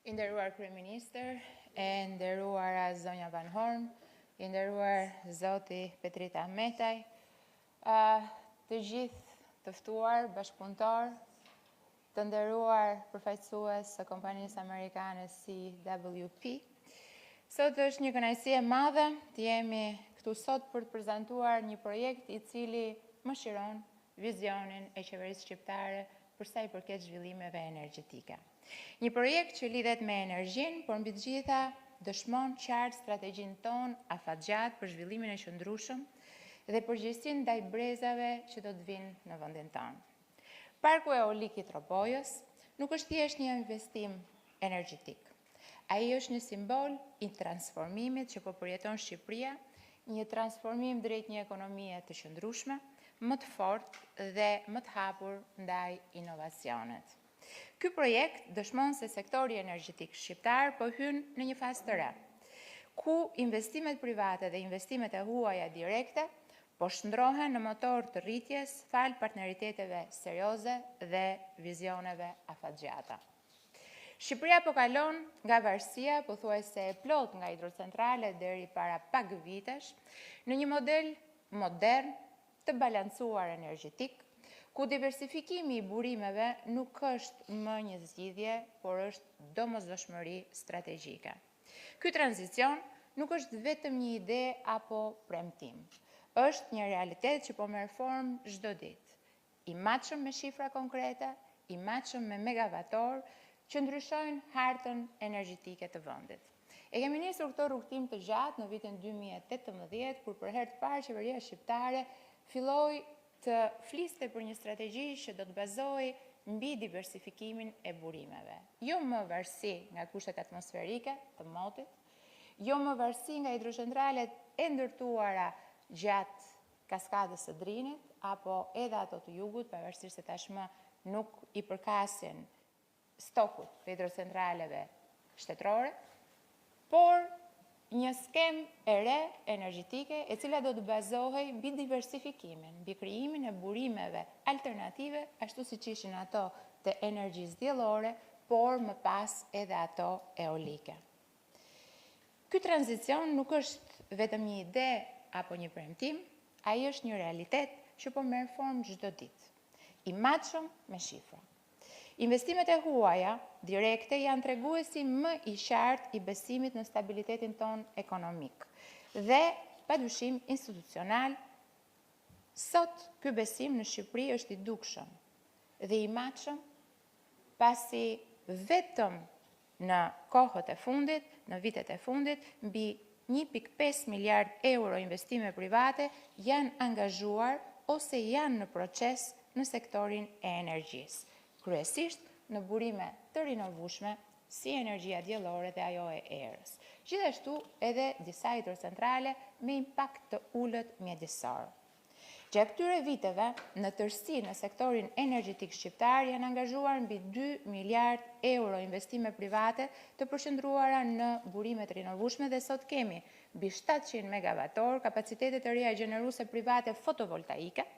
I nderuar kryeministër, e nderuara zonja Van Horn, i nderuar zoti Petrita Ahmetaj, të gjithë të ftuar, bashkëpunëtor, të nderuar përfaqësues së kompanisë amerikane CWP. Sot është një kënaqësi e madhe të jemi këtu sot për të prezantuar një projekt i cili mëshiron vizionin e qeverisë shqiptare për sa i përket zhvillimeve energjetike. Një projekt që lidhet me energjinë, por mbi të gjitha dëshmon qartë strategjinë tonë afatgjatë për zhvillimin e qëndrueshëm dhe përgjegjësinë ndaj brezave që do të vinë në vendin tonë. Parku eolik i Tropojës nuk është thjesht një investim energjetik. Ai është një simbol i transformimit që po përjeton Shqipëria, një transformim drejt një ekonomie të qëndrueshme, më të fortë dhe më të hapur ndaj inovacionet. Ky projekt dëshmon se sektori energjetik shqiptar po hyn në një fazë të re, ku investimet private dhe investimet e huaja direkte po shndrohen në motor të rritjes fal partneriteteve serioze dhe vizioneve afatgjata. Shqipëria po kalon nga varësia pothuajse e plot nga hidrocentrale deri para pak vitesh në një model modern të balancuar energjetik, ku diversifikimi i burimeve nuk është më një zgjidhje, por është domosdoshmëri strategjike. Ky tranzicion nuk është vetëm një ide apo premtim. Është një realitet që po merr formë çdo ditë. I matshëm me shifra konkrete, i matshëm me megavator që ndryshojnë hartën energjetike të vendit. E kemi nisur këtë rrugtim të gjatë në vitin 2018, kur për herë të parë qeveria shqiptare filloi të fliste për një strategji që do të bazohej mbi diversifikimin e burimeve. Jo më varësi nga kushtet atmosferike të motit, jo më varësi nga hidrocentralet e ndërtuara gjatë kaskadës së Drinit, apo edhe ato të jugut, pavarësisht se tashmë nuk i përkasin stokut të hidrocentraleve shtetërore, por një skem e re energjetike e cila do të bazohej mbi diversifikimin, mbi krijimin e burimeve alternative, ashtu siç ishin ato të energjisë diellore, por më pas edhe ato eolike. Ky tranzicion nuk është vetëm një ide apo një premtim, ai është një realitet që po merr formë çdo ditë, i matshëm me shifra. Investimet e huaja direkte janë treguesi më i qartë i besimit në stabilitetin ton ekonomik dhe padyshim institucional. Sot ky besim në Shqipëri është i dukshëm dhe i matshëm, pasi vetëm në kohët e fundit, në vitet e fundit, mbi 1.5 miliard euro investime private janë angazhuar ose janë në proces në sektorin e energjisë, kryesisht në burime të rinovueshme si energjia diellore dhe ajo e erës. Gjithashtu edhe disa hidrocentrale me impakt të ulët mjedisor. Gjatë këtyre viteve, në tërësi në sektorin energjetik shqiptar janë angazhuar mbi 2 miliard euro investime private të përqendruara në burime të rinovueshme dhe sot kemi mbi 700 megavator kapacitete të reja gjeneruese private fotovoltaike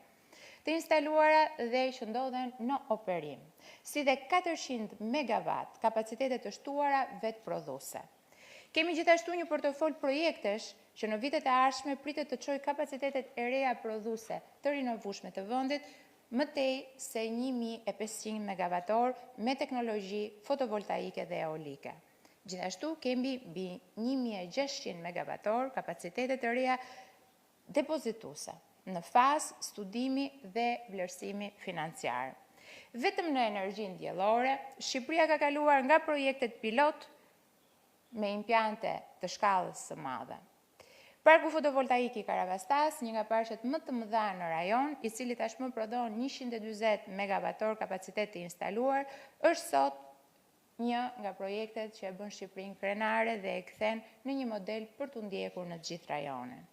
të instaluara dhe që ndodhen në operim, si dhe 400 megawatt kapacitete të shtuara vetë prodhuese. Kemi gjithashtu një portofol projektesh që në vitet e ardhshme pritet të çojë kapacitetet e reja prodhuese të rinovueshme të vendit më tej se 1500 megavator me teknologji fotovoltaike dhe eolike. Gjithashtu kemi mbi 1600 megavator kapacitete të reja depozituese në fazë studimi dhe vlerësimi financiar. Vetëm në energjinë diellore, Shqipëria ka kaluar nga projektet pilot me impiante të shkallës së madhe. Parku fotovoltaik i Karavastas, një nga parqet më të mëdha në rajon, i cili tashmë prodhon 140 megavator kapacitet të instaluar, është sot një nga projektet që e bën Shqipërinë krenare dhe e kthen në një model për t'u ndjekur në të gjithë rajonin.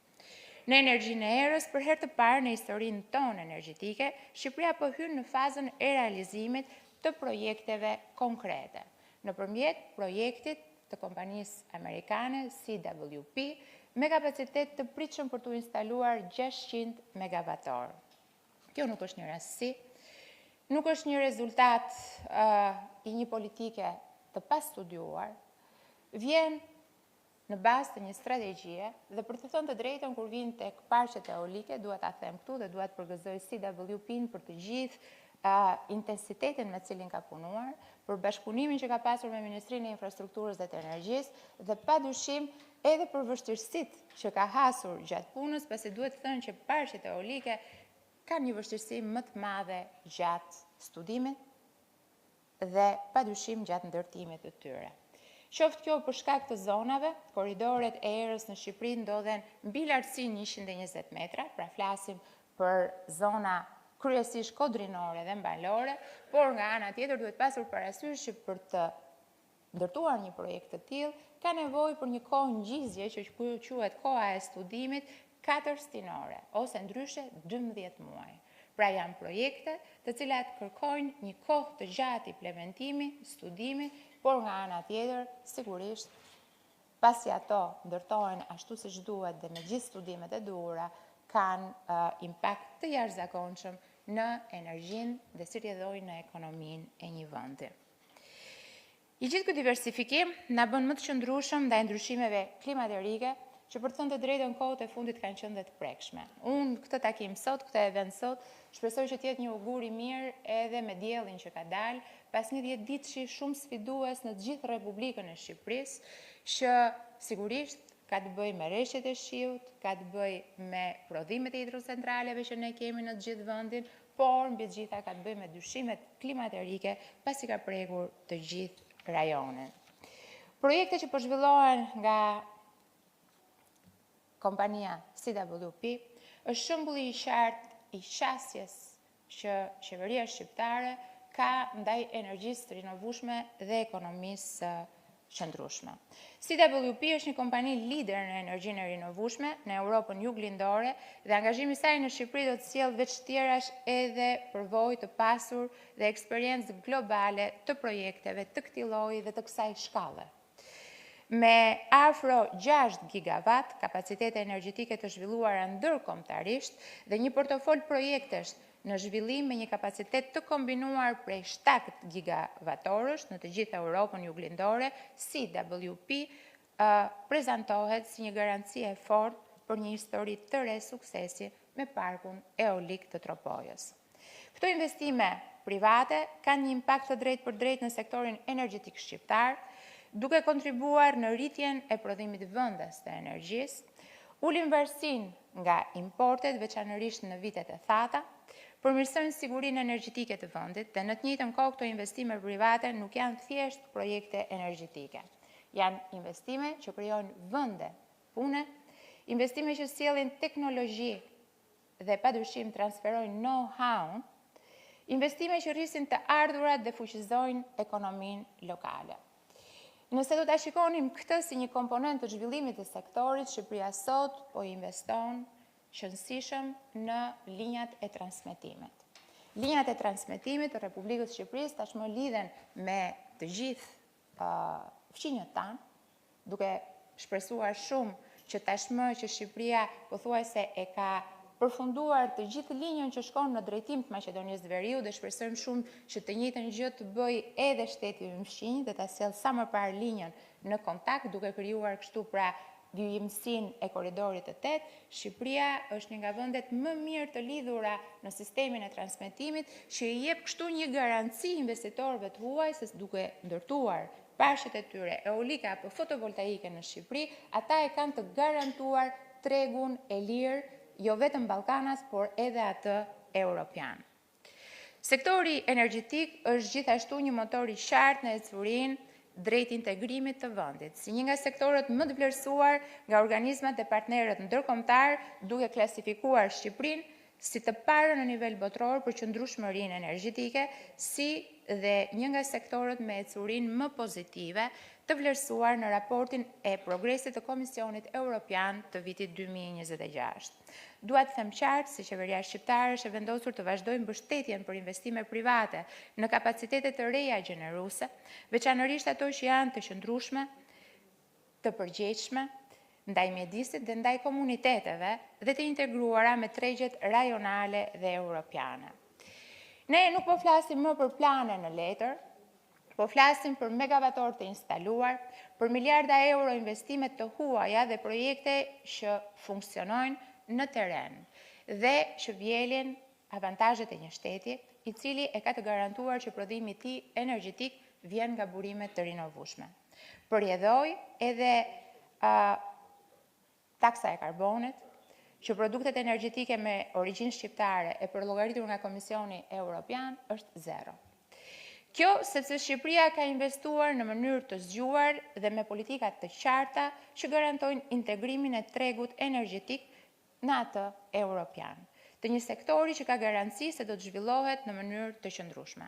Në energjinë e erës, për herë të parë në historinë tonë energjetike, Shqipëria po hyn në fazën e realizimit të projekteve konkrete, nëpërmjet projektit të kompanisë amerikane CWP me kapacitet të pritshëm për t'u instaluar 600 megavator. Kjo nuk është një rastësi, nuk është një rezultat i një politike të pastudiuar, vjen në bazë të një strategjie dhe për të thënë të drejtën kur vjen tek parqet eolike, dua ta them këtu dhe dua të përgëzoj CWP-n për të gjithë intensitetin me cilin ka punuar, për bashkëpunimin që ka pasur me Ministrinë e Infrastrukturës dhe të Energjisë dhe padyshim edhe për vështirësitë që ka hasur gjatë punës, pasi duhet të thënë që parqet eolike kanë një vështirësi më të madhe gjatë studimit dhe padyshim gjatë ndërtimit të tyre. Qoftë kjo për shkak të zonave, korridoret e erës në Shqipëri ndodhen mbi lartësinë 120 metra, pra flasim për zona kryesisht kodrinore dhe mbalore, por nga ana tjetër duhet pasur parasysh që për të ndërtuar një projekt të tillë ka nevojë për një kohë ngjizje që quhet koha e studimit 4 stinore ose ndryshe 12 muaj. Pra janë projekte të cilat kërkojnë një kohë të gjatë implementimi, studimi, por nga ana tjetër, sigurisht, pasi ato ndërtohen ashtu siç duhet dhe me gjithë studimet e duhura, kanë impakt të jashtëzakonshëm në energjinë dhe si rrjedhojnë në ekonominë e një vendi. I gjithë ky diversifikim na bën më të qëndrueshëm ndaj ndryshimeve klimaterike, që për të thënë të drejtën kohët e fundit kanë qenë dhe të prekshme. Unë këtë takim sot, këtë event sot, shpresoj që të jetë një augur i mirë edhe me diellin që ka dalë, pas një 10 ditëshi shumë sfidues në të gjithë Republikën e Shqipërisë, që sigurisht ka të bëjë me rreshtet e shiut, ka të bëjë me prodhimet e hidrocentraleve që ne kemi në të gjithë vendin, por mbi të gjitha ka të bëjë me ndryshimet klimaterike, pasi ka prekur të gjithë rajonin. Projekte që po zhvillohen nga kompania CWP është shembulli i qartë i qasjes që qeveria shqiptare ka ndaj energjisë të rinovueshme dhe ekonomisë qëndrueshme. CWP është një kompani lider në energjinë e rinovueshme në Europën juglindore dhe angazhimi i saj në Shqipëri do të sjellë veç tjerash edhe përvojë të pasur dhe eksperiencë globale të projekteve të këtij lloji dhe të kësaj shkalle. Me afro 6 gigawatt kapacitete energjetike të zhvilluara ndërkombëtarisht dhe një portofol projektesh në zhvillim me një kapacitet të kombinuar prej 7 gigawattorësh në të gjithë Europën juglindore, CWP prezantohet si një garanci e fortë për një histori të re suksesi me parkun eolik të Tropojës. Këto investime private kanë një impakt të drejtë për drejtë në sektorin energjetik shqiptar, duke kontribuar në rritjen e prodhimit vendas të energjisë, ulin varësinë nga importet, veçanërisht në vitet e thata, përmirësojnë sigurinë energjetike të vendit dhe në të njëjtën kohë këto investime private nuk janë thjesht projekte energjetike. Janë investime që krijojnë vende pune, investime që sjellin teknologji dhe padyshim transferojnë know-how, investime që rrisin të ardhurat dhe fuqizojnë ekonominë lokale. Nëse do ta shikonim këtë si një komponent të zhvillimit të sektorit, Shqipëria sot po investon qëndësishëm në linjat e transmetimit. Linjat e transmetimit të Republikës Shqipërisë tashmë lidhen me të gjithë fqinjët tanë, duke shpresuar shumë që tashmë që Shqipëria pothuajse e ka përfunduar të gjithë linjën që shkon në drejtim të Maqedonisë Veriut dhe shpresojmë shumë që të njëjtën gjë të bëjë edhe shteti Ymbëshinj dhe ta sjellë sa më parë linjën në kontakt duke krijuar kështu pra vijimësinë e korridorit të 8. Shqipëria është një nga vendet më mirë të lidhura në sistemin e transmetimit që i jep kështu një garanci investitorëve të huaj se duke ndërtuar parqet e tyre eolike apo fotovoltaike në Shqipëri, ata e kanë të garantuar tregun e lirë jo vetëm Ballkanas, por edhe atë europian. Sektori energjetik është gjithashtu një motor i qartë në ecurinë drejt integrimit të vendit, si një nga sektorët më të vlerësuar nga organizmat e partnerët ndërkombëtar, duke klasifikuar Shqipërinë si të parë në nivel botror për qëndrueshmërinë energjetike, si dhe një nga sektorët me ecurinë më pozitive të vlerësuar në raportin e progresit të Komisionit Europian të vitit 2026. Dua të them qartë se qeveria shqiptare është e vendosur të vazhdojë mbështetjen për investime private në kapacitete të reja gjeneruese, veçanërisht ato që janë të qëndrueshme, të përgjegjshme ndaj mjedisit dhe ndaj komuniteteve dhe të integruara me tregjet rajonale dhe europiane. Ne nuk po flasim më për plane në letër, Po flasim për megavator të instaluar, për miliarda euro investimet të huaja dhe projekte që funksionojnë në teren dhe që vjelin avantajet e një shteti i cili e ka të garantuar që prodhimi i tij energjetik vjen nga burimet të rinovueshme. Përjedhoj edhe taksa e karbonit, që produktet energjetike me origjinë shqiptare e përllogaritur nga Komisioni Evropian është 0. Kjo sepse Shqipëria ka investuar në mënyrë të zgjuar dhe me politikat të qarta që garantojnë integrimin e tregut energjetik në atë evropian, të një sektori që ka garanci se do të zhvillohet në mënyrë të qëndrueshme.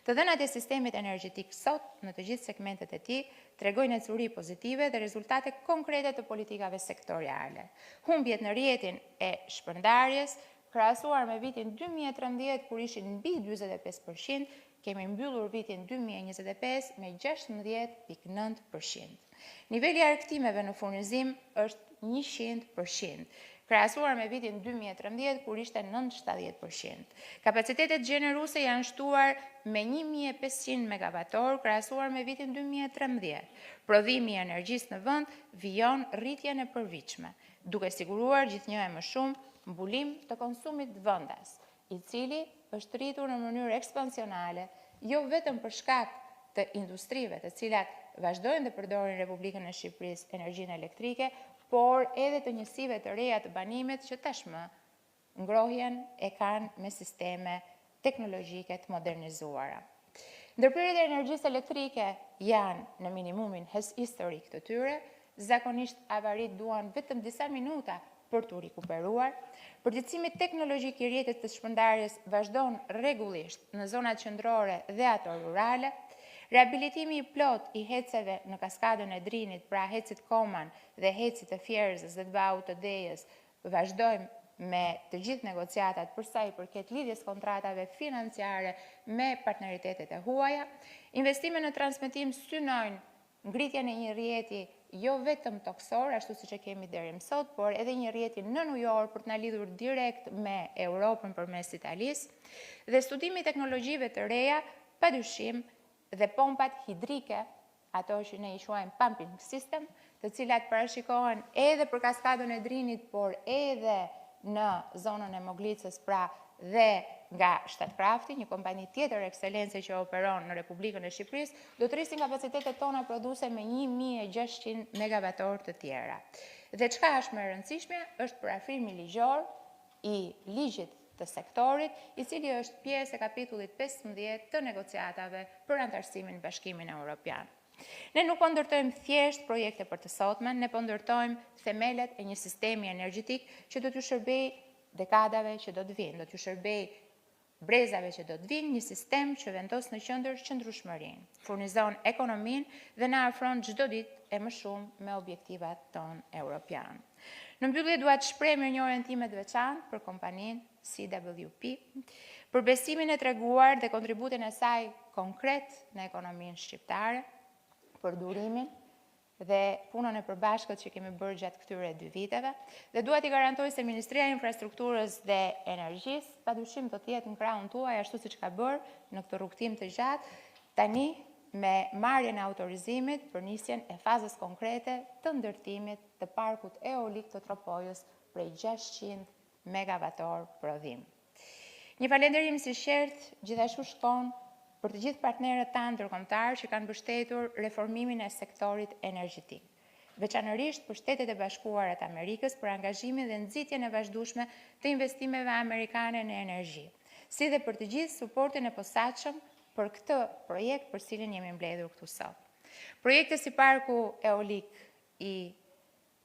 Të dhënat e sistemit energjetik sot në të gjithë segmentet e tij tregojnë ecuri pozitive dhe rezultate konkrete të politikave sektoriale. Humbjet në rrjetin e shpërndarjes, krahasuar me vitin 2013 kur ishin mbi 45%, kemi mbyllur vitin 2025 me 16,9%. Niveli i arktimeve në furnizim është 100%, krahasuar me vitin 2013 kur ishte 90%. Kapacitetet gjeneruese janë shtuar me 1500 megavator, krahasuar me vitin 2013. Prodhimi i energjisë në vend vijon rritjen e përvitshme, duke siguruar gjithnjë e më shumë mbulim të konsumit vendas, i cili është rritur në mënyrë ekspansionale, jo vetëm për shkak të industrive të cilat vazhdojnë të përdorin Republikën e Shqipërisë energjinë elektrike, por edhe të njësive të reja të banimit që tashmë ngrohjen e kanë me sisteme teknologjike të modernizuara. Ndërprerjet e energjisë elektrike janë në minimumin historik të tyre, zakonisht avarit duan vetëm disa minuta për të rikuperuar. Përgjithësimi teknologjik i rrjetit të shpërndarjes vazhdon rregullisht në zonat qendrore dhe ato rurale. Rehabilitimi i plot i heceve në kaskadën e Drinit, pra hecit Koman dhe hecit të Fjerëzës dhe të Baut të Dejës, vazhdojmë me të gjithë negociatat për sa i përket lidhjes kontratave financiare me partneritetet e huaja. Investimet në transmetim synojnë ngritjen e një rrjeti jo vetëm toksor, ashtu siç e kemi deri më sot, por edhe një rrjeti në New York për të na lidhur direkt me Europën përmes Italisë, dhe studimi i teknologjive të reja, padyshim, dhe pompat hidrike, ato që ne i quajmë pumping system, të cilat parashikohen edhe për kaskadën e Drinit, por edhe në zonën e Moglicës, pra dhe nga Shtatkrafti, një kompani tjetër ekselence që operon në Republikën e Shqipërisë, do të rrisin kapacitetet tona produse me 1600 megavator të tjera. Dhe çka është më e rëndësishme, është parafrimi ligjor i ligjit të sektorit, i cili është pjesë e kapitullit 15 të negociatave për antarësimin në Bashkimin Evropian. Ne nuk po ndërtojmë thjesht projekte për të sotmen, ne po ndërtojmë themelet e një sistemi energjetik që do t'ju shërbej dekadave që do të vinë, do t'ju shërbej brezave që do të vinë, një sistem që vendos në qendër qëndrueshmërinë, furnizon ekonominë dhe na afron çdo ditë e më shumë me objektivat tonë evropian. Në mbyllje dua të shpreh mirënjohjen time të veçantë për kompaninë CWP, për besimin e treguar dhe kontributin e saj konkret në ekonominë shqiptare, për durimin dhe punën e përbashkët që kemi bërë gjatë këtyre 2 viteve, dhe dua t'i garantoj se Ministria e Infrastrukturës dhe Energjisë padyshim do të jetë në krahun tuaj ashtu siç ka bërë në këtë rrugtim të gjatë, tani me marrjen e autorizimit për nisjen e fazës konkrete të ndërtimit të parkut eolik të Tropojës prej 600 megavator prodhim. Një falënderim i sinqert gjithashtu shkon për të gjithë partnerët tanë ndërkombëtar që kanë mbështetur reformimin e sektorit energjetik, veçanërisht për Shtetet e Bashkuara të Amerikës për angazhimin dhe nxitjen e vazhdueshme të investimeve amerikane në energji, si dhe për të gjithë suportin e posaçëm për këtë projekt për cilin jemi mbledhur këtu sot. Projekte si parku eolik i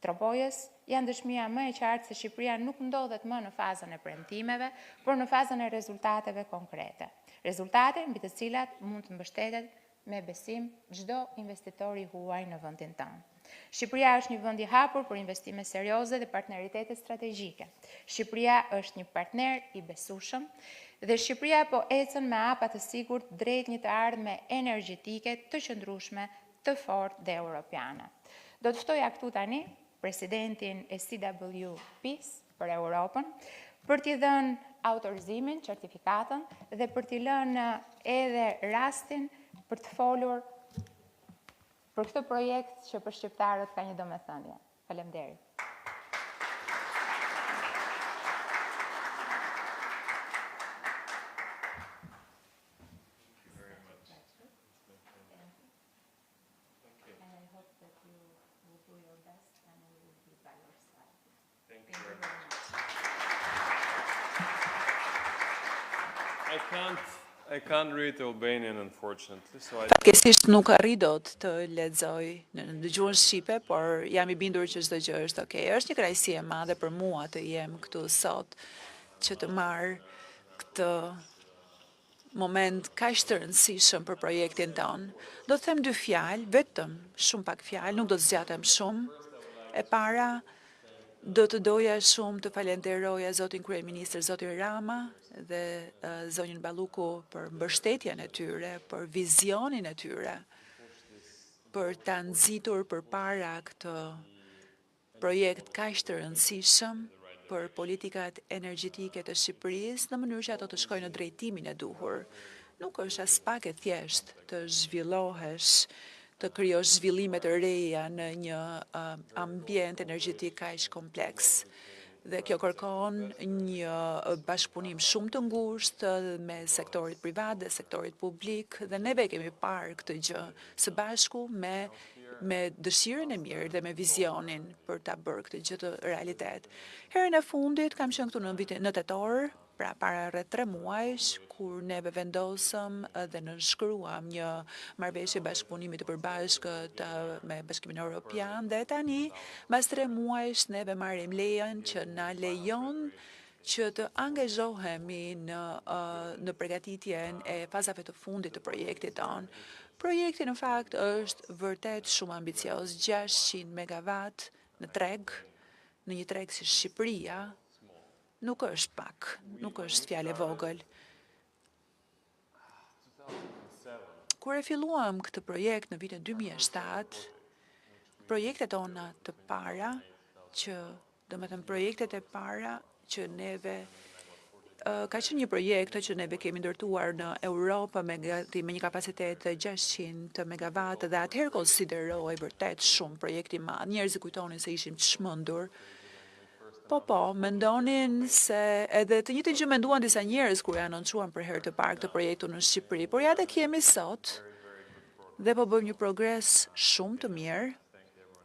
Tropojës janë dëshmia më e qartë se Shqipëria nuk ndodhet më në fazën e premtimeve, por në fazën e rezultateve konkrete. Rezultate mbi të cilat mund të mbështetet me besim çdo investitor i huaj në vendin tonë. Shqipëria është një vend i hapur për investime serioze dhe partneritete strategjike. Shqipëria është një partner i besueshëm dhe Shqipëria po ecën me hapa të sigurt drejt një të ardhme energjetike të qëndrueshme, të fortë dhe europiane. Do të ftoja këtu tani presidentin e CWP-s për Europën, për t'i dhënë autorizimin, certifikatën dhe për t'i lënë edhe rastin për të folur për këtë projekt që për shqiptarët ka një domethënie. Faleminderit. I can't read Albanian, unfortunately, so I... Fakesisht nuk arri dot të lexoj në dëgjuar shqipe, por jam I bindur që çdo gjë është okay. Është një kënaqësi e madhe për mua të jem këtu sot, që të marr këtë moment kaq të rëndësishëm për projektin ton. Do të them dy fjalë, vetëm shumë pak fjalë, nuk do të zgjatem shumë. E para, do të doja shumë të falenderoja zotin kryeministër, zotin Rama dhe zonjën Balluku për mbështetjen e tyre, për vizionin e tyre, për ta nxitur përpara këtë projekt kaq të rëndësishëm për politikat energjetike të Shqipërisë në mënyrë që ato të shkojnë në drejtimin e duhur. Nuk është as pak e thjeshtë të zhvillohesh, të krijosh zhvillime të reja në një ambient energjetik kaq kompleks. Dhe kjo kërkon një bashkëpunim shumë të ngushtë me sektorit privat dhe sektorit publik, dhe neve kemi parë këtë gjë së bashku me dëshirën e mirë dhe me vizionin për ta bërë këtë gjë të realitet. Herën e fundit kam qenë këtu në tetor, pra para rreth 3 muajsh, kur neve vendosëm dhe nënshkruam një marrëveshje bashkëpunimi të përbashkët me Bashkimin Evropian, dhe tani, mbas 3 muajsh, neve marrim lejen që na lejon që të angazhohemi në përgatitjen e fazave të fundit të projektit ton. Projekti në fakt është vërtet shumë ambicioz, 600 megawatt në treg, në një treg si Shqipëria, nuk është pak, nuk është fjalë e vogël. Kur e filluam këtë projekt në vitin 2007, projektet tona të para, projektet e para që neve ka qenë një projekt që neve kemi ndërtuar në Europë me një kapacitet të 600 megawatt, dhe atëherë konsideroi vërtet shumë projekti i madh. Njerëzit kujtonin se ishim të çmendur. Po, mendonin se edhe të njëjtën gjë menduan disa njerëz kur e anoncuan për herë të parë këtë projektin në Shqipëri, por ja të kemi sot dhe po bëjmë një progres shumë të mirë,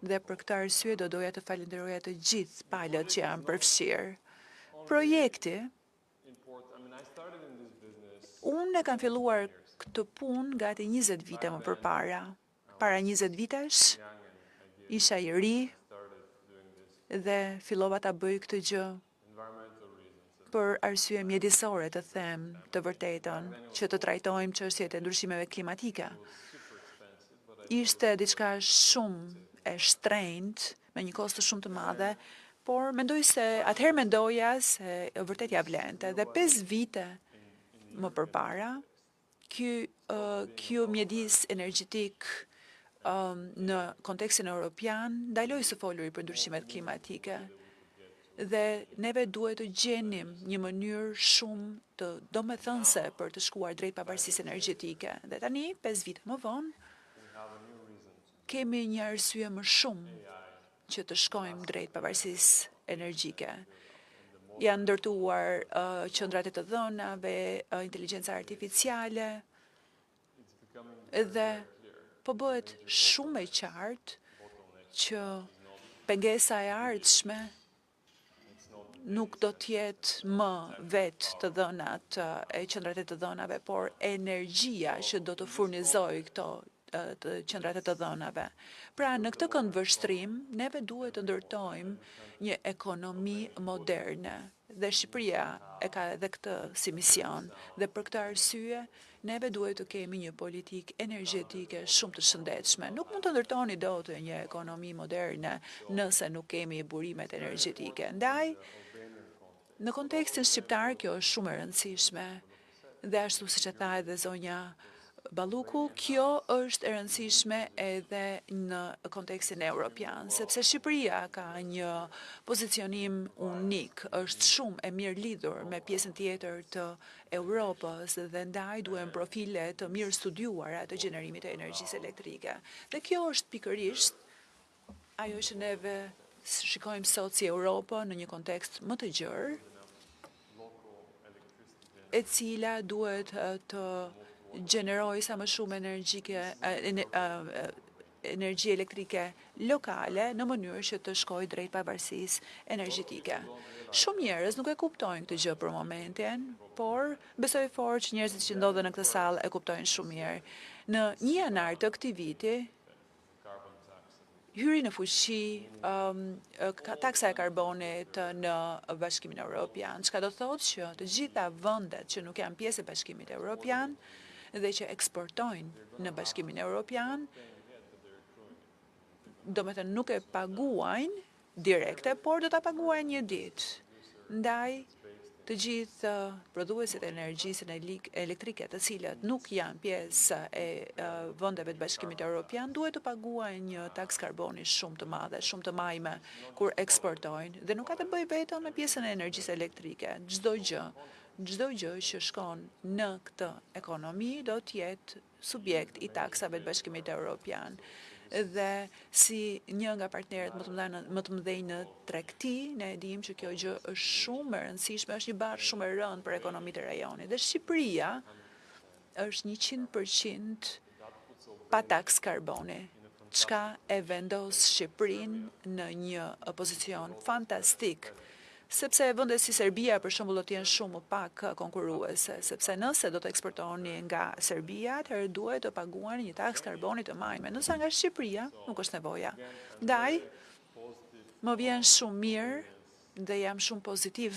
dhe për këtë arsye do doja të falenderoja të gjithë palët që janë përfshirë. Projekti, unë e kam filluar këtë punë gati 20 vite më përpara. Para 20 vitesh, isha I ri, dhe fillova ta bëj këtë gjë për arsye mjedisore, të them të vërtetën, që të trajtojmë çështjet e ndryshimeve klimatike. Ishte diçka shumë e shtrenjtë, me një kosto shumë të madhe, por atëherë mendoja se vërtet ja vlente. Dhe 5 vite më përpara, ky mjedis energjetik në kontekstin europian, ndaloj së foluri për ndryshimet klimatike. Dhe neve duhet të gjenim një mënyrë shumë të domethënëse për të shkuar drejt pavarësisë energjetike. Dhe tani, 5 vite më vonë, kemi një arsye më shumë që të shkojmë drejt pavarësisë energjike. Janë ndërtuar qendrat e të dhënave, inteligjenca artificiale, dhe po bëhet shumë e qartë që pengesa e ardhshme nuk do të jetë më vetë të dhënat e qendrat e të dhënave, por energjia që do të furnizojë këto qendrat e të dhënave. Pra, në këtë këndvështrim, neve duhet të ndërtojmë një ekonomi moderne, dhe Shqipëria e ka edhe këtë si mision, dhe për këtë arsye, neve duhet të kemi një politikë energjetike shumë të shëndetshme. Nuk mund të ndërtoni dot një ekonomi moderne nëse nuk kemi burimet energjetike. Ndaj, në kontekstin shqiptar, kjo është shumë e rëndësishme, dhe ashtu siç e tha edhe zonja balluku, kjo është e rëndësishme edhe në kontekstin evropian, sepse Shqipëria ka një pozicionim unik, është shumë e mirë lidhur me pjesën tjetër të Europës dhe ndaj duhen profile të mirë studiuara të gjenerimit të energjisë elektrike. Dhe kjo është pikërisht ajo që neve shikojmë sot si Europa në një kontekst më të gjerë, e cila duhet të gjeneroj sa më shumë energji elektrike lokale në mënyrë që të shkojë drejt pavarësisë energjetike. Shumë njerëz nuk e kuptojnë këtë gjë për momentin, por besoj fort që njerëzit që ndodhen në këtë sallë e kuptojnë shumë mirë. Në 1 janar të këtij viti, hyri në fuqi taksa e karbonit në Bashkimin Evropian, çka do thotë që të gjitha vendet që nuk janë pjesë e Bashkimit Evropian dhe që eksportojnë në Bashkimin Evropian, do me thënë nuk e paguajnë direkte, por do ta paguajnë një ditë. Ndaj të gjithë prodhuesit e energjisë elektrike, të cilët nuk janë pjesë e vendeve të Bashkimit Evropian, duhet të paguajnë një taks karboni shumë të madhe, shumë të majme kur eksportojnë, dhe nuk ka të bëjë vetëm me pjesën e energjisë elektrike. Çdo gjë që shkon në këtë ekonomi do të jetë subjekt i taksave të Bashkimit Evropian. Dhe si një nga partnerët më të mëdhenj në tregti, ne e dim që kjo gjë është shumë e rëndësishme, është një barë shumë e rëndë për ekonomitë e rajonit. Dhe Shqipëria është 100% pa taks karboni, çka e vendos Shqipërinë në një pozicion fantastik, sepse vende si Serbia për shembull do të jenë shumë pak konkurruese, sepse nëse do të eksportoni nga Serbia, atëherë duhet të paguani një taks karboni të majme, nëse nga Shqipëria nuk është nevoja. Ndaj, më vjen shumë mirë dhe jam shumë pozitiv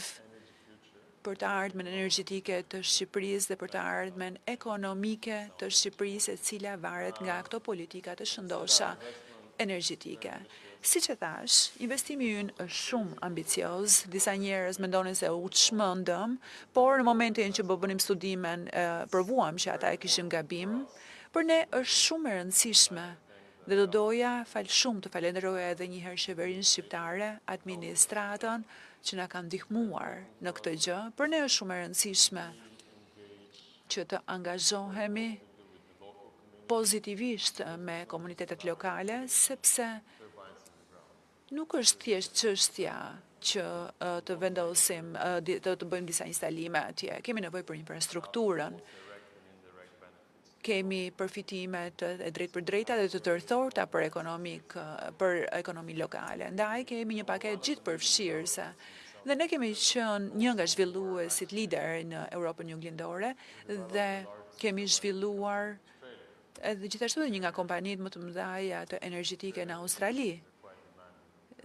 për të ardhmen energjetike të Shqipërisë dhe për të ardhmen ekonomike të Shqipërisë, e cila varet nga këto politika të shëndosha energjetike. Siç e thash, investimi ynë është shumë ambicioz, disa njerëz mendonin se u çmendëm, por në momentin që bënim studimin, provuam që ata e kishin gabim. Për ne është shumë e rëndësishme dhe do doja shumë të falenderoja edhe një herë qeverinë shqiptare, administratën që na kanë ndihmuar në këtë gjë. Për ne është shumë e rëndësishme që të angazhohemi pozitivisht me komunitetet lokale, sepse nuk është thjesht çështja që të vendosim, të bëjmë disa instalime atje. Kemi nevojë për infrastrukturën, kemi përfitimet e drejt për drejta dhe të tërthorta për ekonomi lokale. Ndaj kemi një paketë gjithë përfshirëse. Dhe ne kemi qenë një nga zhvilluesit lider në Europën Juglindore dhe kemi zhvilluar edhe gjithashtu dhe një nga kompanitë më të mëdha të energjetike në Australi.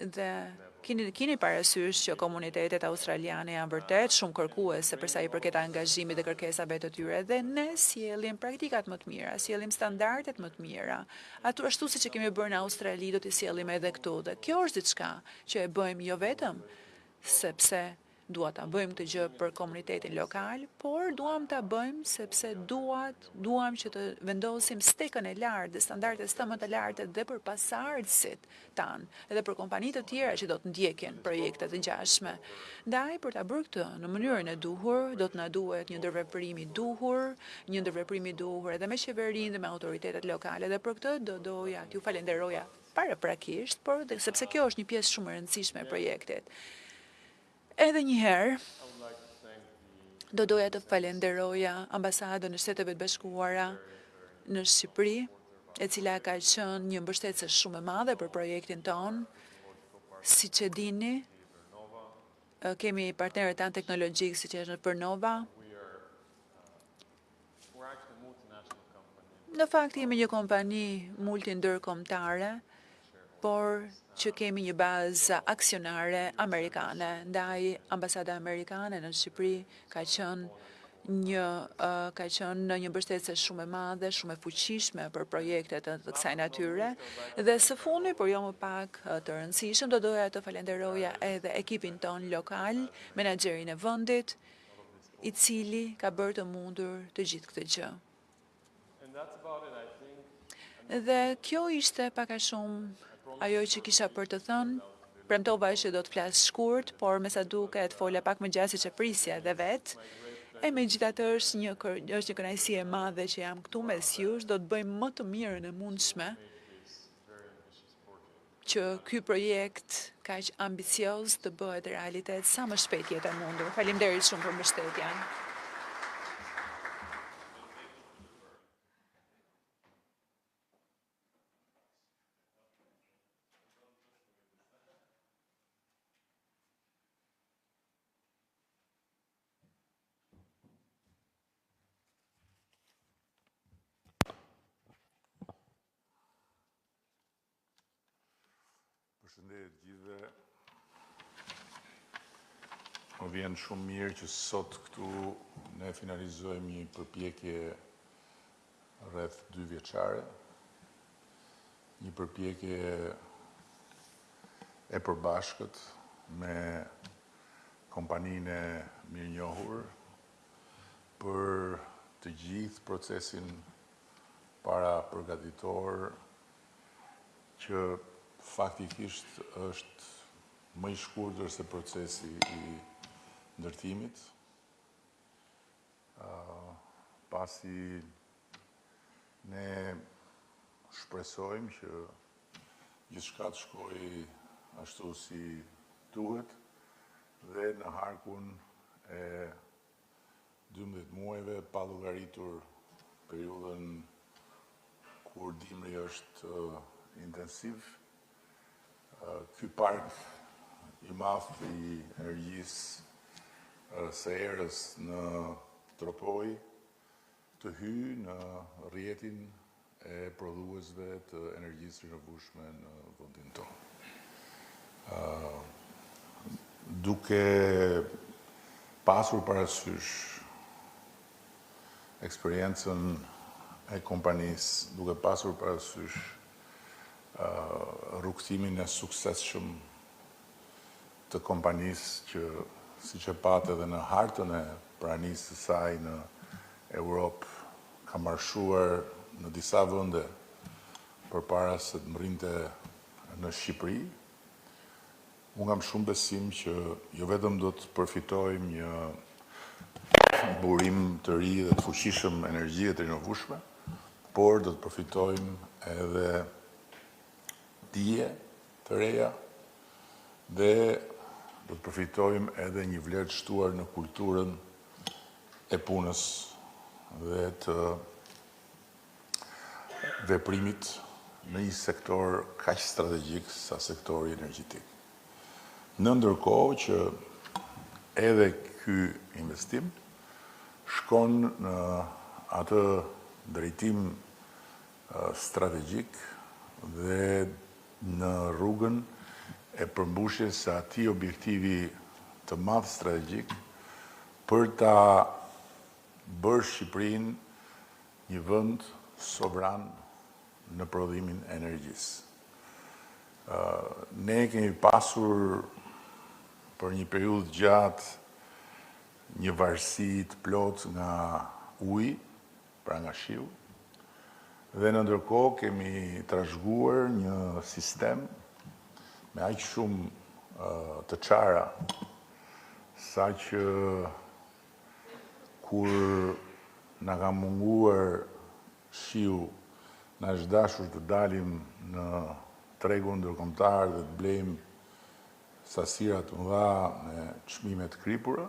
Dhe keni parasysh që komunitetet australiane janë vërtet shumë kërkuese përsa i përket angazhimit dhe kërkesave të tyre, dhe ne sjellim praktikat më të mira, sjellim standardet më të mira. Ashtu siç e kemi bërë në Australi, do t'i sjellim edhe këtu. Dhe kjo është diçka që e bëjmë jo vetëm sepse duam ta bëjmë këtë gjë për komunitetin lokal, por duam ta bëjmë sepse duam që të vendosim stekën e lartë dhe standardet më të larta dhe për pasardhësit tan, edhe për kompanitë të tjera që do të ndjekin projekte të ngjashme. Ndaj për ta bërë këtë në mënyrën e duhur, do të na duhet një ndërveprim i duhur edhe me qeverinë dhe me autoritetet lokale, dhe për këtë do doja t'ju falenderoja paraprakisht, por sepse kjo është një pjesë shumë e rëndësishme e projektit. Edhe një herë, do doja të falenderoja ambasadën e Shteteve të Bashkuara në Shqipëri, e cila ka qenë një mbështetëse shumë e madhe për projektin ton. Siç e dini, kemi partnerët tanë teknologjik siç është Pernova. Në fakt jemi një kompani multindërkombëtare, por që kemi një bazë aksionare amerikane. Ndaj ambasada amerikane në Shqipëri ka qenë një mbështetëse shumë e madhe, shumë e fuqishme për projekte të kësaj natyre. Dhe së fundi, por jo më pak të rëndësishëm, do doja të falenderoja edhe ekipin ton lokal, menaxherin e vendit, i cili ka bërë të mundur të gjithë këtë gjë. mean, that's about it, I think. Dhe kjo ishte pak a shumë ajo që kisha për të thënë. Premtova që do të flas shkurt, por me sa duket fola pak më gjatë se që prisja dhe vetë. E megjithatë është një kënaqësi e madhe që jam këtu mes jush, do të bëjmë më të mirën e mundshme që ky projekt kaq ambicioz të bëhet realitet sa më shpejt jetë e mundur. Faleminderit shumë për mbështetjen. Përshëndetje gjithëve. Më vjen shumë mirë që sot këtu ne finalizojmë një përpjekje rreth 2 vjeçare. Një përpjekje e përbashkët me kompaninë e mirënjohur për të gjithë procesin para përgatitor që faktikisht është më i shkurtër se procesi i ndërtimit. Pasi ne shpresojmë që gjithçka të shkojë ashtu si duhet dhe në harkun e 12 muajve pa llogaritur periudhën kur dimri është intensiv. Ky park i madh i energjisë së erës në Tropoj të hyjë në rrjetin e prodhuesve të energjisë rinovueshme në vendin tonë. Duke pasur parasysh eksperiencën e kompanisë, duke pasur parasysh rrugtimin e suksesshëm të kompanisë që siç e patë edhe në hartën e pranisë së saj në Europë ka marshuar në disa vende përpara se të mrinte në Shqipëri, unë kam shumë besim që jo vetëm do të përfitojmë një burim të ri dhe të fuqishëm energjie të rinovueshme, por do të përfitojmë edhe dije të reja dhe do të përfitojmë edhe një vlerë të shtuar në kulturën e punës dhe të veprimit në një sektor kaq strategjik sa sektori energjetik. Në ndërkohë që edhe ky investim shkon në atë drejtim strategjik dhe në rrugën e përmbushjes së atij objektivi të madh strategjik për ta bërë Shqipërinë një vend sovran në prodhimin e energjisë. Ne kemi pasur për një periudhë gjatë një varësi të plotë nga uji, pra nga shiu, dhe në ndërkohë kemi trashëguar një sistem me aq shumë të çara sa që kur na ka munguar shiu, na është dashur të dalim në tregun ndërkombëtar dhe të blejmë sasira të mëdha me çmime të kripura,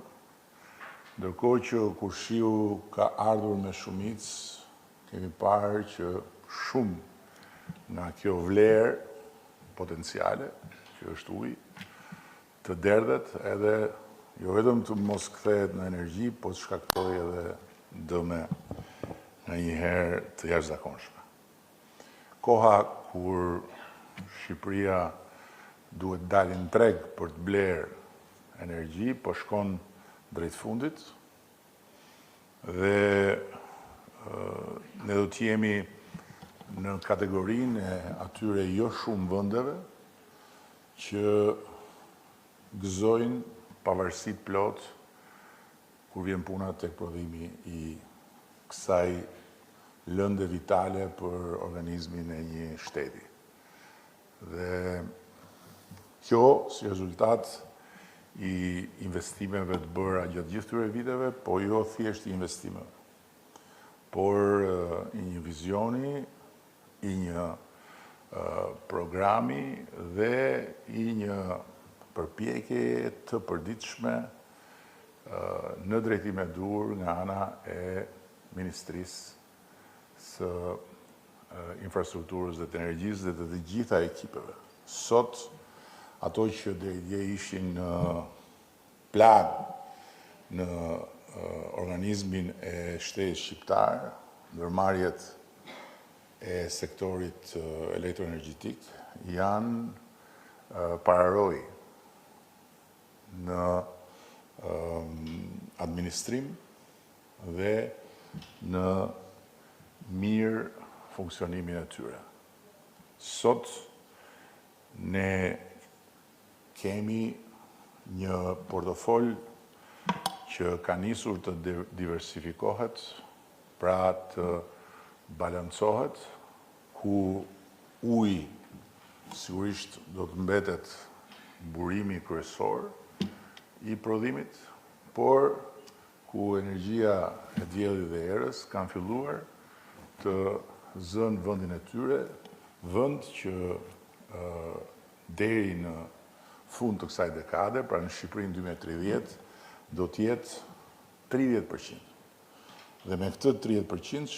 ndërkohë që kur shiu ka ardhur me shumicë, kemi parë që shumë nga kjo vlerë potenciale, që është uji, të derdhet edhe jo vetëm të mos kthehet në energji, po të shkaktojë edhe dëme në një herë të jashtëzakonshme. Koha kur Shqipëria duhet dalë në treg për të blerë energji, po shkon drejt fundit dhe ne do të jemi në kategorinë e atyre jo shumë vendeve që gëzojnë pavarësitë plot kur vjen puna tek prodhimi i kësaj lëndë vitale për organizmin e një shteti. Dhe kjo si rezultat i investimeve të bëra gjatë gjithë këtyre viteve, po jo thjesht i investimeve, por i një vizioni, i një programi dhe i një përpjekje të përditshme në drejtim e dur nga ana e Ministrisë së infrastrukturës dhe të energjisë dhe të gjitha ekipeve. Sot, ato që dje ishin në plan në organizmin e shtetit shqiptar, ndërmarrjet e sektorit elektroenergjetik, janë pararoj në administrim dhe në mirë funksionimin e tyre. Sot ne kemi një portofol që ka nisur të diversifikohet, pra të balancohet, ku uji sigurisht do të mbetet burimi kryesor i prodhimit, por ku energjia e diellit dhe erës kanë filluar të zënë vendin e tyre, vend që deri në fund të kësaj dekade, pra në Shqipërinë 2030, do të jetë 30%. Dhe me këtë 30%,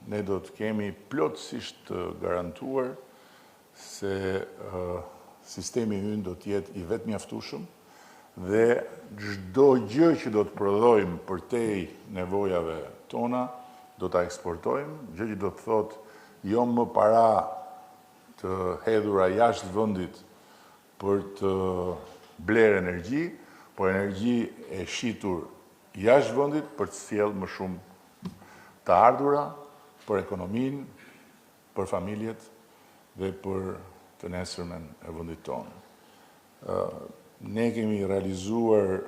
ne do të kemi plotësisht të garantuar se sistemi ynë do të jetë i vetë mjaftueshëm dhe çdo gjë që do të prodhojmë përtej nevojave tona, do ta eksportojmë, gjë që do të thotë jo më para të hedhura jashtë vendit për të blerë energji, por energji e shitur jashtë vendit për të sjellë më shumë të ardhura për ekonominë, për familjet dhe për të nesërmen e vendit tonë. Ne kemi realizuar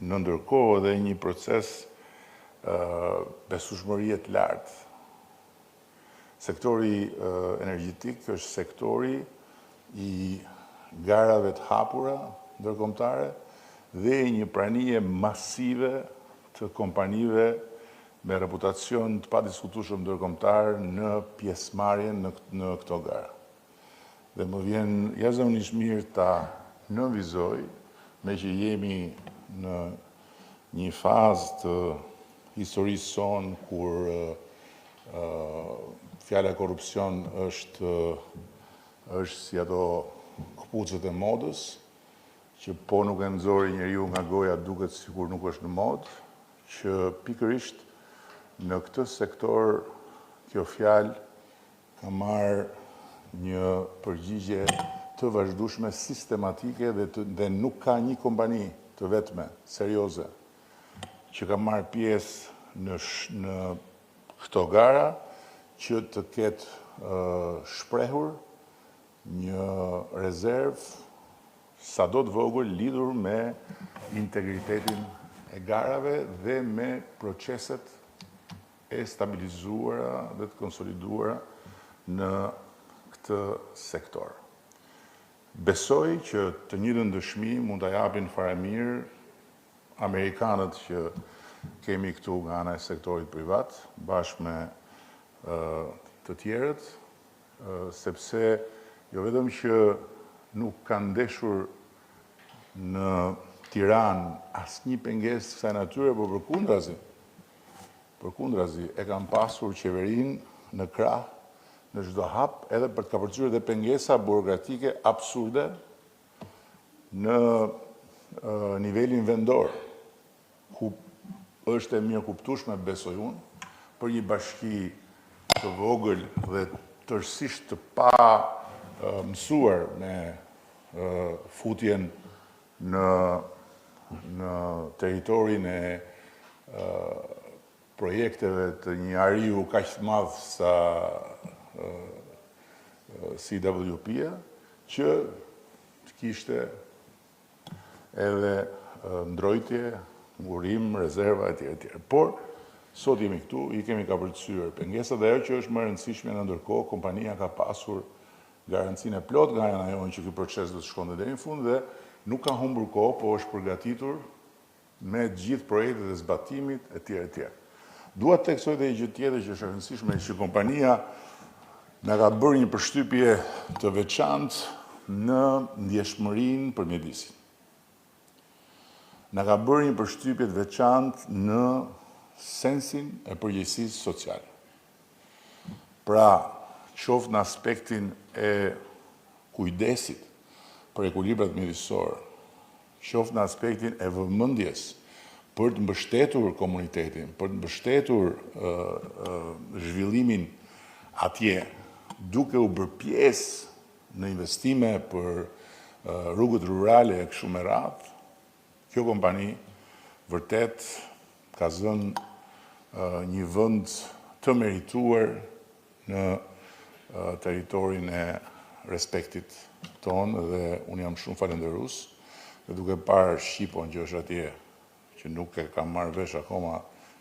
në ndërkohë edhe një proces besueshmërie të lartë. Sektori energjetik është sektori i garave të hapura ndërkombëtare dhe një pranie masive të kompanive me reputacion të padiskutueshëm ndërkombëtar në pjesëmarrjen në këto gara. Dhe më vjen jashtëzakonisht mirë ta nënvizoj, me që jemi në një fazë të historisë sonë kur fjala korrupsion është si ato këpucët e modës, që po nuk e nxori njeriu nga goja duket sikur nuk është në modë, që pikërisht në këtë sektor kjo fjalë ka marrë një përgjigje të vazhdueshme, sistematike dhe nuk ka një kompani të vetme, serioze, që ka marrë pjesë në këto gara që të ketë shprehur një rezervë sa do të vogël lidhur me integritetin e garave dhe me proceset e stabilizuara dhe të konsoliduara në këtë sektor. Besoj që të njëjtën dëshmi mund ta japin faramirë amerikanët që kemi këtu nga ana e sektorit privat, bashkë me të tjerët, sepse jo vetëm që nuk kanë ndeshur në Tiranë asnjë pengesë kësaj natyre, por përkundrazi e kanë pasur qeverinë në krah në çdo hap, edhe për të kapërcyer edhe pengesa burokratike absurde në nivelin vendor, ku është e mirë kuptueshme, besoj unë, për një bashki të vogël dhe tërësisht të pa mësuar me futjen në territorin e projekteve të një ariu kaq të madh sa CWP-a, që të kishte edhe ndrojtje, ngurim, rezerva etj. Por Sot jemi këtu, i kemi ka përcyer. Pengesat dhe ajo që është më e rëndësishme në ndërkohë, kompania ka pasur garancinë e plot nga ana jonë që ky proces do të shkonte deri në fund dhe nuk ka humbur kohë, po është përgatitur me gjithë projektet e zbatimit etj. Dua të theksoj edhe një gjë tjetër që është e rëndësishme, që kompania na ka bërë një përshtypje të veçantë në ndjeshmërinë për mjedisin. Na ka bërë një përshtypje të veçantë në sensin e përgjegjësisë sociale. Pra, qoftë në aspektin e kujdesit për ekuilibrat mjedisor, qoftë në aspektin e vëmendjes për të mbështetur komunitetin, për të mbështetur zhvillimin atje, duke u bërë pjesë në investime për rrugët rurale e kështu me radhë, kjo kompani vërtet ka zënë një vend të merituar në territorin e respektit tonë dhe unë jam shumë falënderues dhe duke parë Shqipon që është atje, që nuk e kam marrë vesh akoma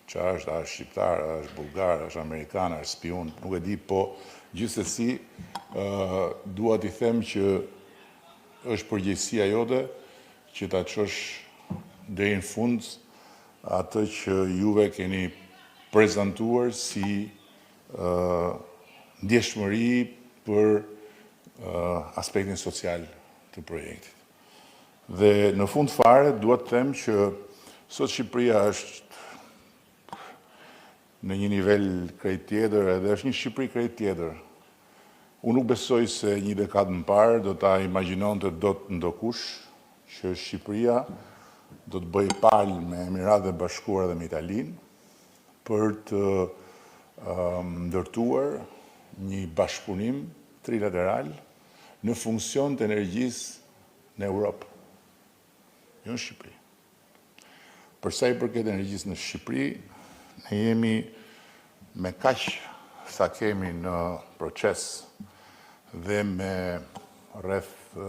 që është, a është shqiptar, a është bulgar, a është amerikan, a është spion, nuk e di, po gjithsesi dua t'i them që është përgjegjësia jote që ta çosh deri në fund atë që juve keni prezantuar si ndjeshmëri për aspektin social të projektit. Dhe në fund fare, dua të them që sot Shqipëria është në një nivel krejt tjetër, edhe është një Shqipëri krejt tjetër. Unë nuk besoj se një dekadë më parë do ta imagjinonte dot ndokush që Shqipëria do të bëj palë me Emiratet e Bashkuara dhe me Italinë për të ndërtuar një bashkëpunim trilateral në funksion të energjisë në Europë, jo në Shqipëri. Për sa i përket energjisë në Shqipëri, ne jemi me kaq sa kemi në proces dhe me rreth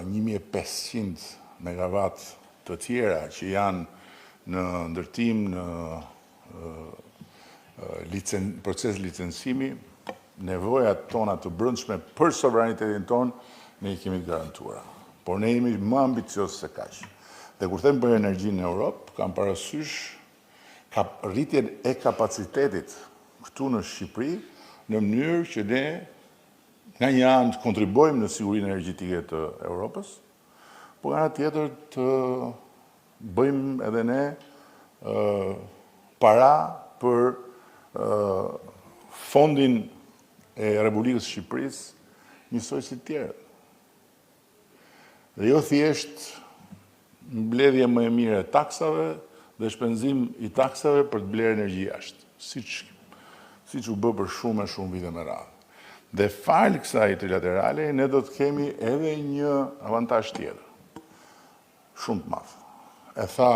1500 megawatt të tjera që janë në ndërtim, në proces licencimi, nevojat tona të brendshme për sovranitetin ton, ne i kemi të garantuara. Por ne jemi më ambiciozë se kaq. Dhe kur them për energjinë në Europë, kam parasysh rritjen e kapacitetit këtu në Shqipëri, në mënyrë që ne nga një anë të kontribojmë në sigurinë energjetike të Europës, po nga tjetër të bëjmë edhe ne para për fondin e Republikës Shqipërisë njësoj si tjerët. Dhe jo thjesht mbledhje më e mirë e taksave dhe shpenzim i taksave për të blerë energji jashtë, siç u bë për shumë e shumë vite me radhë. Dhe falë kësaj trilaterale, ne do të kemi edhe një avantazh tjetër, shumë të madh. E tha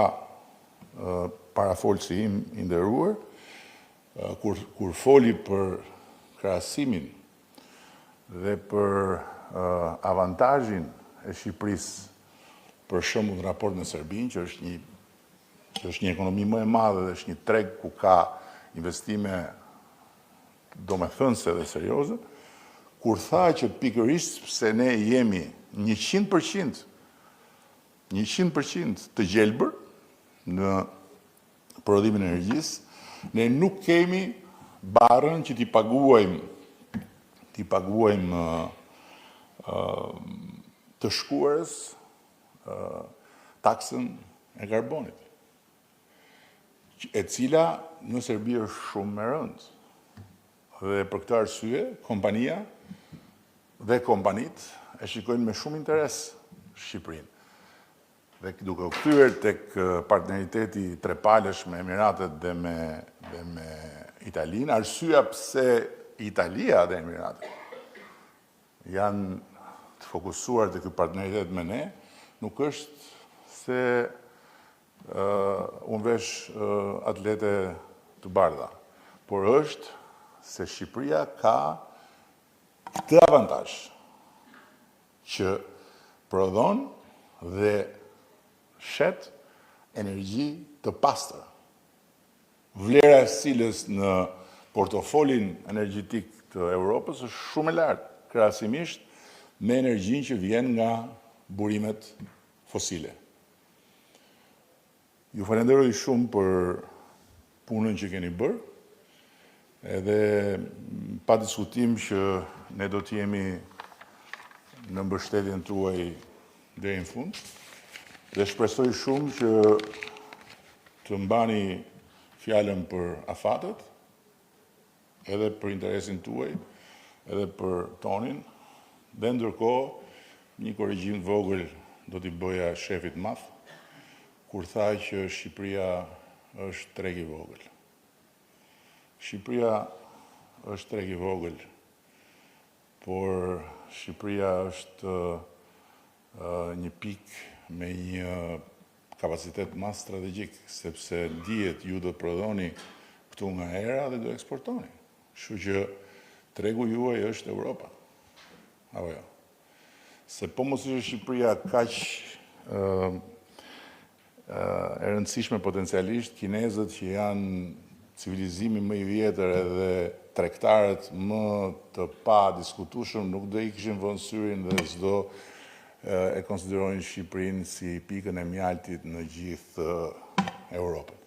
parafolësi im i nderuar, kur foli për krahasimin dhe për avantazhin e Shqipërisë për shembull në raport me Serbinë, që është një ekonomi më e madhe dhe është një treg ku ka investime domethënëse dhe serioze, kur tha që pikërisht pse ne jemi 100% të gjelbër në prodhimin e energjisë, ne nuk kemi barën që t'i paguajmë të shkuarës taksën e karbonit, e cila në Serbi është shumë më rëndë. Dhe për këtë arsye, kompania dhe kompanit e shikojnë me shumë interes Shqipërinë. Dhe duke u kthyer tek partneriteti trepalësh me Emiratet dhe me Italinë, arsyeja pse Italia dhe Emiratet janë të fokusuar te ky partneritet me ne, nuk është se unë vesh atlete të bardha, por është se Shqipëria ka këtë avantazh që prodhon dhe shet energji të pastër, vlera e cilës në portofolin energjetik të Europës është shumë e lartë, krahasimisht me energjinë që vjen nga burimet fosile. Ju falenderoj shumë për punën që keni bërë, edhe pa diskutim që ne do të jemi në mbështetjen tuaj deri në fund, dhe shpresoj shumë që të mbani fjalën për afatet, edhe për interesin tuaj, edhe për tonin, dhe ndërkohë një korrigjim vogël do t'i bëja shefit madh, kur tha që Shqipëria është treg i vogël. Shqipëria është treg i vogël, por Shqipëria është një pikë me një kapacitet më strategjik, sepse dihet ju do të prodhoni këtu nga era dhe do eksportoni. Kështu që tregu juaj është Europa. Apo jo. Se po mos ishte Shqipëria kaq e rëndësishme potencialisht, kinezët që janë civilizimi më i vjetër edhe tregtarët më të pa diskutueshëm nuk do i kishin vënë syrin dhe s'do e konsiderojnë Shqipërinë si pikën e mjaltit në gjithë Europën.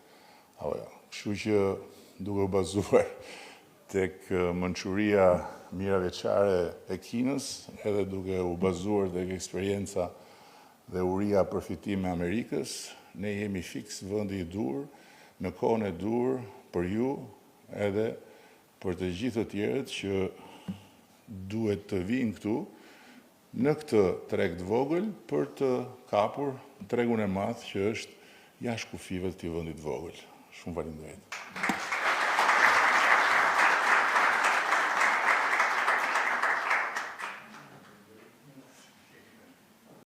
Apo jo. Kështu që duke u bazuar tek mençuria miraveçare e Kinës, edhe duke u bazuar tek eksperienca dhe uria përfitime Amerikës, ne jemi fiks vendi i dur, në kohën e dur për ju edhe për të gjithë të tjerët që duhet të vinë këtu në këtë treg të vogël për të kapur tregun e madh që është jashtë kufive të këtij vendi të vogël. Shumë faleminderit.